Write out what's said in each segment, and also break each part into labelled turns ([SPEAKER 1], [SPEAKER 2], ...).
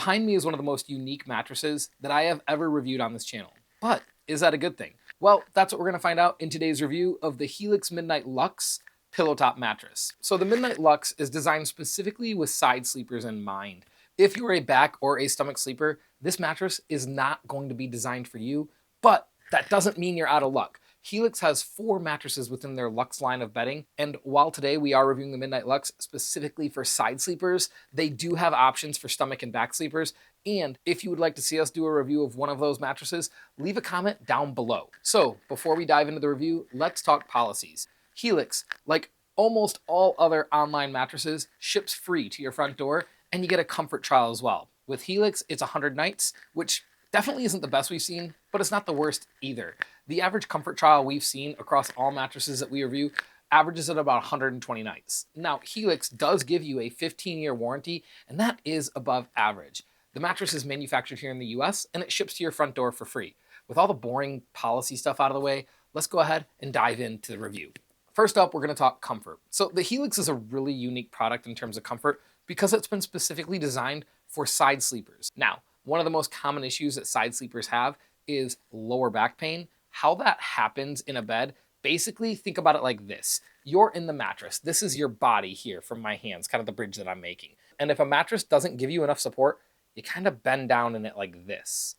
[SPEAKER 1] Behind me is one of the most unique mattresses that I have ever reviewed on this channel. But is that a good thing? Well, that's what we're going to find out in today's review of the Helix Midnight Luxe pillow top mattress. So the Midnight Luxe is designed specifically with side sleepers in mind. If you're a back or a stomach sleeper, this mattress is not going to be designed for you, but that doesn't mean you're out of luck. Helix has 4 mattresses within their Luxe line of bedding, and while today we are reviewing the Midnight Luxe specifically for side sleepers, they do have options for stomach and back sleepers, and if you would like to see us do a review of one of those mattresses, leave a comment down below. So, before we dive into the review, let's talk policies. Helix, like almost all other online mattresses, ships free to your front door, and you get a comfort trial as well. With Helix, it's 100 nights, which definitely isn't the best we've seen, but it's not the worst either. The average comfort trial we've seen across all mattresses that we review averages at about 120 nights. Now, Helix does give you a 15-year warranty, and that is above average. The mattress is manufactured here in the US, and it ships to your front door for free. With all the boring policy stuff out of the way, let's go ahead and dive into the review. First up, we're going to talk comfort. So the Helix is a really unique product in terms of comfort because it's been specifically designed for side sleepers. Now, one of the most common issues that side sleepers have is lower back pain. How that happens in a bed, basically think about it like this. You're in the mattress. This is your body here from my hands, kind of the bridge that I'm making. And if a mattress doesn't give you enough support, you kind of bend down in it like this,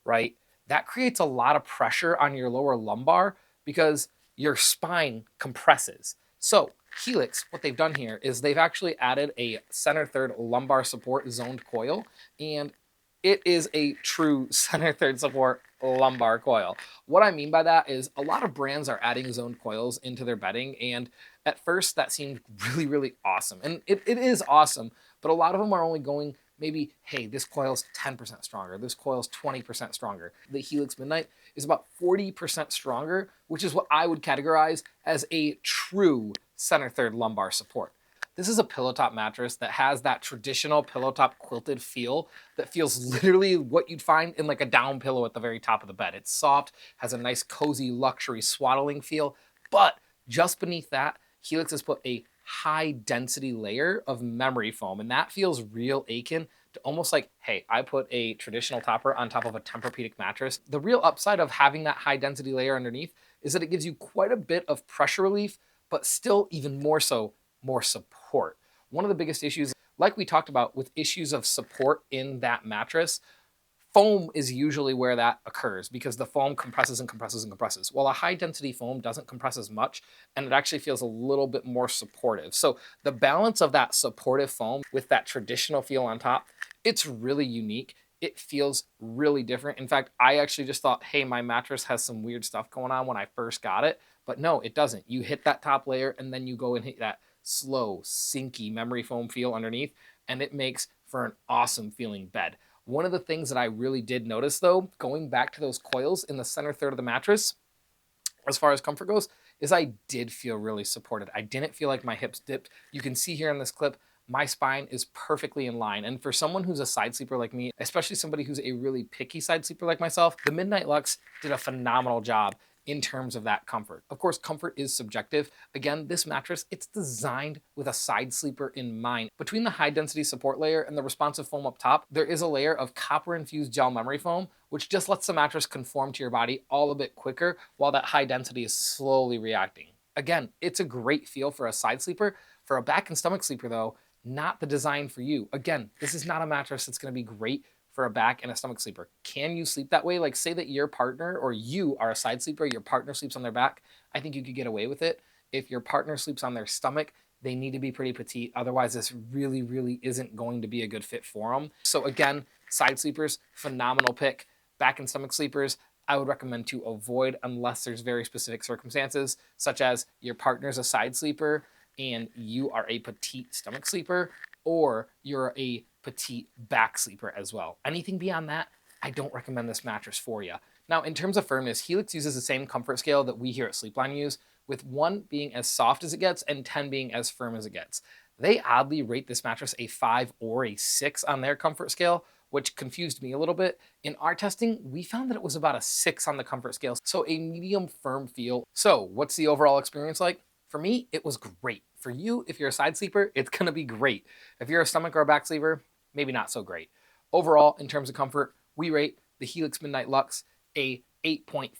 [SPEAKER 1] right? That creates a lot of pressure on your lower lumbar because your spine compresses. So Helix, what they've done here is they've actually added a center third lumbar support zoned coil, and it is a true center third support lumbar coil. What I mean by that is a lot of brands are adding zoned coils into their bedding, and at first that seemed really awesome. And it is awesome, but a lot of them are only going maybe, hey, this coil's 10% stronger, this coil's 20% stronger. The Helix Midnight is about 40% stronger, which is what I would categorize as a true center third lumbar support. This is a pillow top mattress that has that traditional pillow top quilted feel that feels literally what you'd find in like a down pillow at the very top of the bed. It's soft, has a nice cozy luxury swaddling feel, but just beneath that, Helix has put a high density layer of memory foam, and that feels real akin to almost like, hey, I put a traditional topper on top of a Tempur-Pedic mattress. The real upside of having that high density layer underneath is that it gives you quite a bit of pressure relief, but still even more so, more support. One of the biggest issues, like we talked about with issues of support in that mattress, foam is usually where that occurs because the foam compresses and compresses and compresses. While a high density foam doesn't compress as much, and it actually feels a little bit more supportive. So the balance of that supportive foam with that traditional feel on top, it's really unique. It feels really different. In fact, I actually just thought, hey, my mattress has some weird stuff going on when I first got it, but no, it doesn't. You hit that top layer and then you go and hit that slow, sinky memory foam feel underneath, and it makes for an awesome feeling bed. One of the things that I really did notice though, going back to those coils in the center third of the mattress, as far as comfort goes, is I did feel really supported. I didn't feel like my hips dipped. You can see here in this clip, my spine is perfectly in line. And for someone who's a side sleeper like me, especially somebody who's a really picky side sleeper like myself, the Midnight Luxe did a phenomenal job in terms of that comfort. Of course, comfort is subjective. Again, this mattress, it's designed with a side sleeper in mind. Between the high density support layer and the responsive foam up top, there is a layer of copper infused gel memory foam, which just lets the mattress conform to your body all a bit quicker while that high density is slowly reacting. Again, it's a great feel for a side sleeper. For a back and stomach sleeper though, not the design for you. Again, this is not a mattress that's gonna be great for a back and a stomach sleeper. Can you sleep that way? Like say that your partner or you are a side sleeper, your partner sleeps on their back, I think you could get away with it. If your partner sleeps on their stomach, they need to be pretty petite. Otherwise, this really isn't going to be a good fit for them. So again, side sleepers, phenomenal pick. Back and stomach sleepers, I would recommend to avoid unless there's very specific circumstances, such as your partner's a side sleeper and you are a petite stomach sleeper, or you're a petite back sleeper as well. Anything beyond that, I don't recommend this mattress for you. Now, in terms of firmness, Helix uses the same comfort scale that we here at Sleepline use, with 1 being as soft as it gets and 10 being as firm as it gets. They oddly rate this mattress a 5 or a 6 on their comfort scale, which confused me a little bit. In our testing, we found that it was about a 6 on the comfort scale, so a medium firm feel. So what's the overall experience like? For me, it was great. For you, if you're a side sleeper, it's gonna be great. If you're a stomach or a back sleeper, maybe not so great. Overall, in terms of comfort, we rate the Helix Midnight Luxe a 8.5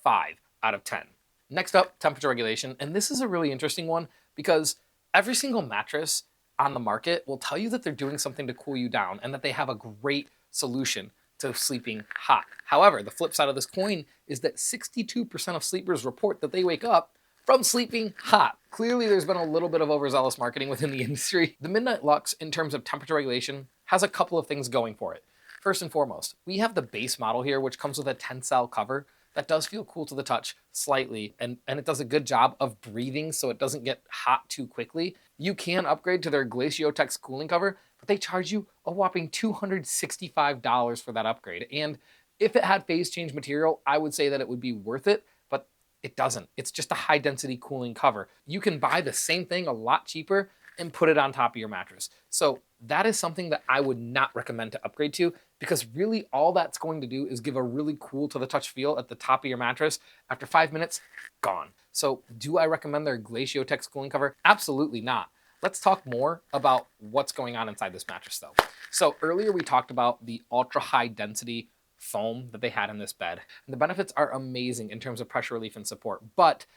[SPEAKER 1] out of 10. Next up, temperature regulation. And this is a really interesting one because every single mattress on the market will tell you that they're doing something to cool you down and that they have a great solution to sleeping hot. However, the flip side of this coin is that 62% of sleepers report that they wake up from sleeping hot. Clearly, there's been a little bit of overzealous marketing within the industry. The Midnight Luxe, in terms of temperature regulation, has a couple of things going for it. First and foremost, we have the base model here, which comes with a tensile cover that does feel cool to the touch slightly, and it does a good job of breathing so it doesn't get hot too quickly. You can upgrade to their Glaciotex cooling cover, but they charge you a whopping $265 for that upgrade. And if it had phase change material, I would say that it would be worth it, but it doesn't. It's just a high density cooling cover. You can buy the same thing a lot cheaper and put it on top of your mattress. So that is something that I would not recommend to upgrade to, because really all that's going to do is give a really cool to the touch feel at the top of your mattress. After 5 minutes, gone. So do I recommend their Glaciotex cooling cover? Absolutely not. Let's talk more about what's going on inside this mattress though. So earlier we talked about the ultra high density foam that they had in this bed. And the benefits are amazing in terms of pressure relief and support, but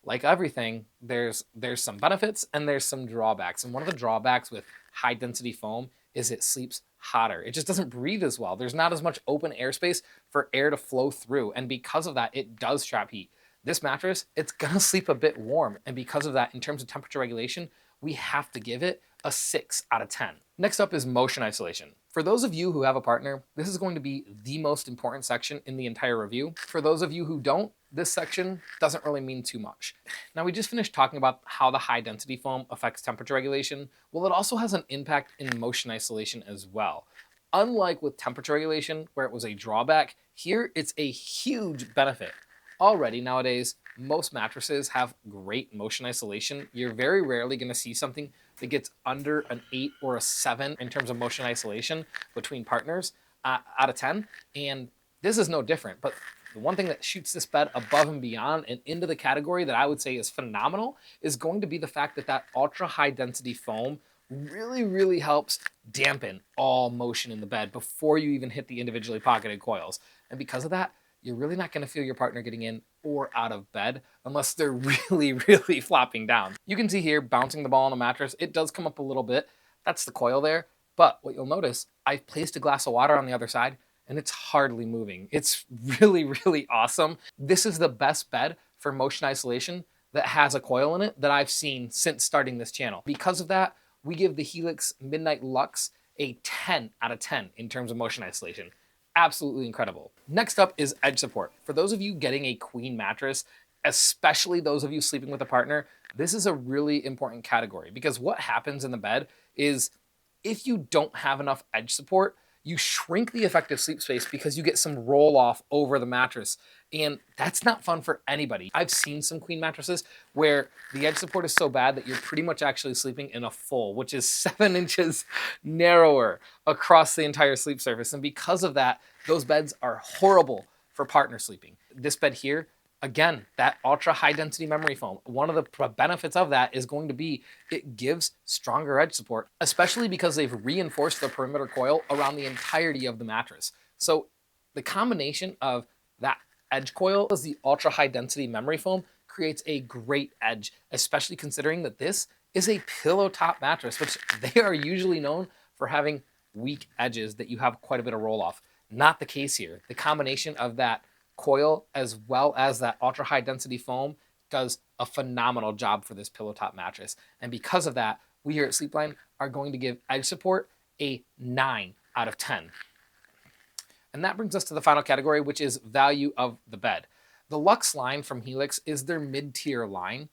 [SPEAKER 1] like everything, there's some benefits and there's some drawbacks. And one of the drawbacks with high density foam is it sleeps hotter. It just doesn't breathe as well. There's not as much open airspace for air to flow through. And because of that, it does trap heat. This mattress, it's gonna sleep a bit warm. And because of that, in terms of temperature regulation, we have to give it a 6 out of 10. Next up is motion isolation. For those of you who have a partner, this is going to be the most important section in the entire review. For those of you who don't, this section doesn't really mean too much. Now, we just finished talking about how the high density foam affects temperature regulation. Well, it also has an impact in motion isolation as well. Unlike with temperature regulation, where it was a drawback, here it's a huge benefit. Already nowadays, most mattresses have great motion isolation. You're very rarely gonna see something that gets under an 8 or a 7 in terms of motion isolation between partners out of 10. And this is no different, but the one thing that shoots this bed above and beyond and into the category that I would say is phenomenal is going to be the fact that that ultra high density foam really helps dampen all motion in the bed before you even hit the individually pocketed coils. And because of that, you're really not going to feel your partner getting in or out of bed unless they're really flopping down. You can see here, bouncing the ball on a mattress, it does come up a little bit. That's the coil there. But what you'll notice, I've placed a glass of water on the other side and it's hardly moving. It's really awesome. This is the best bed for motion isolation that has a coil in it that I've seen since starting this channel. Because of that, we give the Helix Midnight Luxe a 10 out of 10 in terms of motion isolation. Absolutely incredible. Next up is edge support. For those of you getting a queen mattress, especially those of you sleeping with a partner, this is a really important category because what happens in the bed is if you don't have enough edge support, you shrink the effective sleep space because you get some roll off over the mattress. And that's not fun for anybody. I've seen some queen mattresses where the edge support is so bad that you're pretty much actually sleeping in a full, which is 7 inches narrower across the entire sleep surface. And because of that, those beds are horrible for partner sleeping. This bed here, again, that ultra high density memory foam, one of the benefits of that is going to be it gives stronger edge support, especially because they've reinforced the perimeter coil around the entirety of the mattress. So the combination of that edge coil as the ultra high density memory foam creates a great edge, especially considering that this is a pillow top mattress, which they are usually known for having weak edges that you have quite a bit of roll off. Not the case here. The combination of that coil as well as that ultra high density foam does a phenomenal job for this pillow top mattress. And because of that, we here at Sleepline are going to give edge support a 9 out of 10. And that brings us to the final category, which is value of the bed. The Luxe line from Helix is their mid-tier line.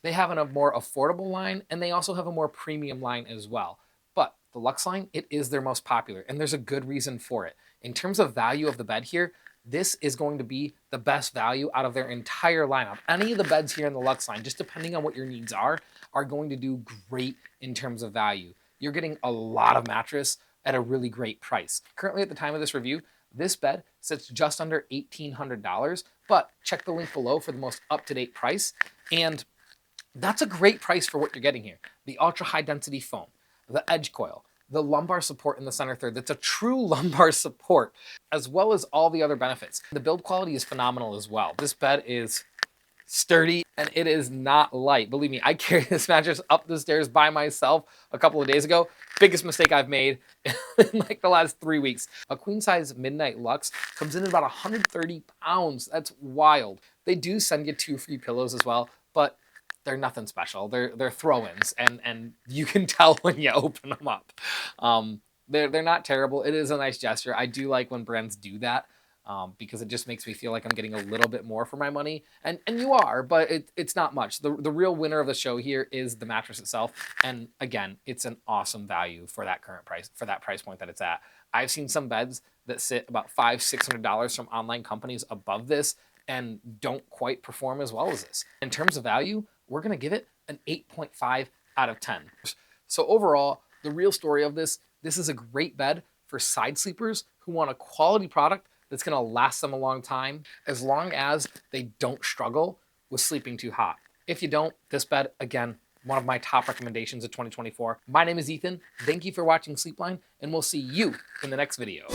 [SPEAKER 1] They have a more affordable line, and they also have a more premium line as well. But the Luxe line, it is their most popular, and there's a good reason for it. In terms of value of the bed here, this is going to be the best value out of their entire lineup. Any of the beds here in the Luxe line, just depending on what your needs are going to do great in terms of value. You're getting a lot of mattress at a really great price. Currently, at the time of this review, this bed sits just under $1,800, but check the link below for the most up-to-date price. And that's a great price for what you're getting here. The ultra high density foam, the edge coil, the lumbar support in the center third. That's a true lumbar support, as well as all the other benefits. The build quality is phenomenal as well. This bed is sturdy and it is not light. Believe me, I carried this mattress up the stairs by myself a couple of days ago. Biggest mistake I've made in like the last 3 weeks. A queen size Midnight Luxe comes in at about 130 pounds. That's wild. They do send you 2 free pillows as well, but they're nothing special. They're throw-ins, and you can tell when you open them up. They're not terrible. It is a nice gesture. I do like when brands do that. Because it just makes me feel like I'm getting a little bit more for my money. And you are, but it's not much. The real winner of the show here is the mattress itself. And again, it's an awesome value for that current price, for that price point that it's at. I've seen some beds that sit about $500–600 from online companies above this and don't quite perform as well as this. In terms of value, we're going to give it an 8.5 out of 10. So overall, the real story of this is a great bed for side sleepers who want a quality product that's going to last them a long time, as long as they don't struggle with sleeping too hot. If you don't, this bed, again, one of my top recommendations of 2024. My name is Ethan. Thank you for watching Sleepline, and we'll see you in the next video.